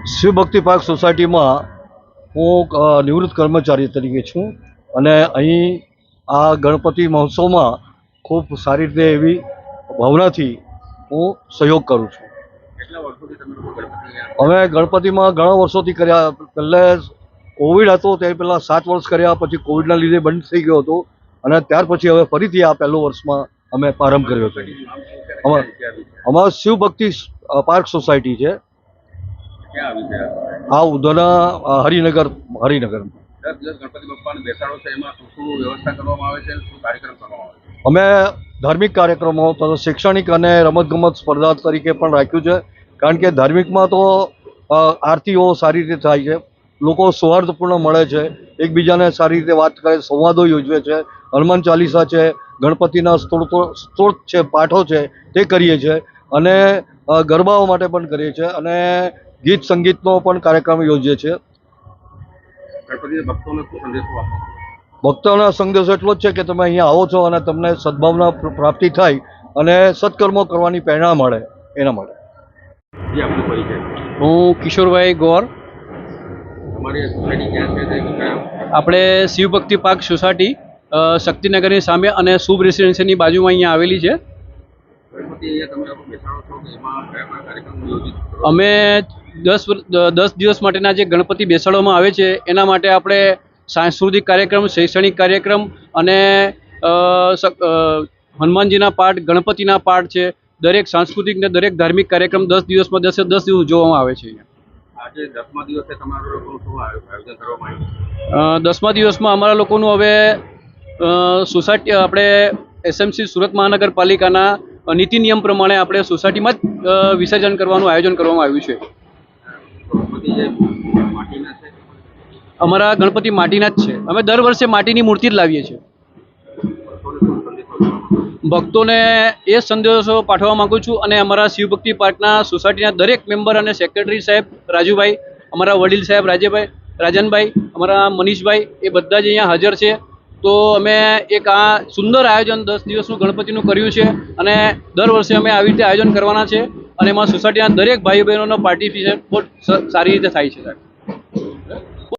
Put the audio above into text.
શિવભક્તિ park સોસાયટીમાં હું નિવૃત્ત કર્મચારી તરીકે છું અને અહીં આ ગણપતિ મહોત્સવમાં ખૂબ સારી રીતે એવી ભાવનાથી હું સહયોગ કરું છું. કેટલા વર્ષોથી તમે લોકો ગણપતિ અમે ગણપતિમાં ઘણા વર્ષોથી કર્યા. પહેલે કોવિડ હતો તે પહેલાં 7 વર્ષ કર્યા, પછી કોવિડના લીધે બંધ થઈ ગયો હતો અને ત્યાર પછી હવે ફરીથી આ પહેલું વર્ષમાં અમે પ્રારંભ કર્યો છે. અમારા શિવભક્તિ પાર્ક સોસાયટી છે, ક્યાં આવી છે? આ ઉધના હરિનગર. 10 દિવસ ગણપતિ બાપ્પાને બેસાડો છે, એમાં શું શું વ્યવસ્થા કરવામાં આવે છે, શું કાર્યક્રમ કરવામાં આવે છે? અમે ધાર્મિક કાર્યક્રમો તથા શૈક્ષણિક અને રમતગમત સ્પર્ધા તરીકે પણ રાખ્યું છે. કારણ કે ધાર્મિકમાં તો આરતીઓ સારી રીતે થાય છે, લોકો સૌહાર્દપૂર્ણ મળે છે, એકબીજાને સારી રીતે વાત કરે, સંવાદો યોજવે છે, હનુમાન ચાલીસા છે, ગણપતિના સ્તોત્ર છે, પાઠો છે તે કરીએ છીએ અને ગરબાઓ માટે પણ કરીએ છીએ અને ગીત સંગીતનો પણ કાર્યક્રમ યોજીએ છીએ. ગણપતિ ભક્તોને શું સંદેશો આપો? ભક્તોનો સંદેશો એટલો જ છે કે તમે અહીંયા આવો છો અને તમને સદભાવના પ્રાપ્તિ થાય અને સત્કર્મો કરવાની પ્રેરણા મળે, એના માટે. જે આપનો પરિચય? હું કિશોરભાઈ ગોર. તમારી સોસાયટી ક્યાં છે તે કયા? આપણે શિવભક્તિ પાર્ક સોસાયટી શક્તિનગરની સામે અને શુભ રેસિડેન્સીની બાજુમાં અહીંયા આવેલી છે. ગણપતિ અહીંયા તમે લોકો બેસાડો છો કે એમાં કયા કાર્યક્રમ યોજિત કરો? અમે 10 દિવસ માટેના જે ગણપતિ બેસાડવામાં આવે છે એના માટે આપણે સાંસ્કૃતિક કાર્યક્રમ, શૈક્ષણિક કાર્યક્રમ અને હનુમાનજીના પાઠ, ગણપતિના પાઠ છે, દરેક સાંસ્કૃતિક ને દરેક ધાર્મિક કાર્યક્રમ 10 દિવસમાં 10 દિવસ ઉજવવામાં આવે છે. આજે 10મા દિવસે તમારા લોકોનું શું આયોજન કરવામાં આવ્યું? 10મા દિવસમાં અમારા લોકોનું હવે સોસાયટી આપણે એસએમસી સુરત મહાનગરપાલિકાના નીતિ નિયમ પ્રમાણે આપણે સોસાયટીમાં જ વિસર્જન કરવાનું આયોજન કરવામાં આવ્યું છે. ગણપતિ જે માટીના છે? અમારા ગણપતિ માટીના જ છે. અમે દર વર્ષે માટીની મૂર્તિ જ લાવીએ છીએ. ભક્તોને એ સંદેશો પાઠવવા માગું છું અને અમારા શિવભક્તિ પાર્કના સોસાયટીના દરેક મેમ્બર અને સેક્રેટરી સાહેબ રાજુભાઈ, અમારા વડીલ સાહેબ રાજનભાઈ, અમારા મનીષભાઈ, એ બધા જ અહીંયા હાજર છે. તો અમે એક આ સુંદર આયોજન 10 દિવસનું ગણપતિનું કર્યું છે અને દર વર્ષે અમે આવી રીતે આયોજન કરવાના છે અને એમાં સોસાયટીના દરેક ભાઈ બહેનોનો પાર્ટિસિપેટ બહુ સારી રીતે થાય છે.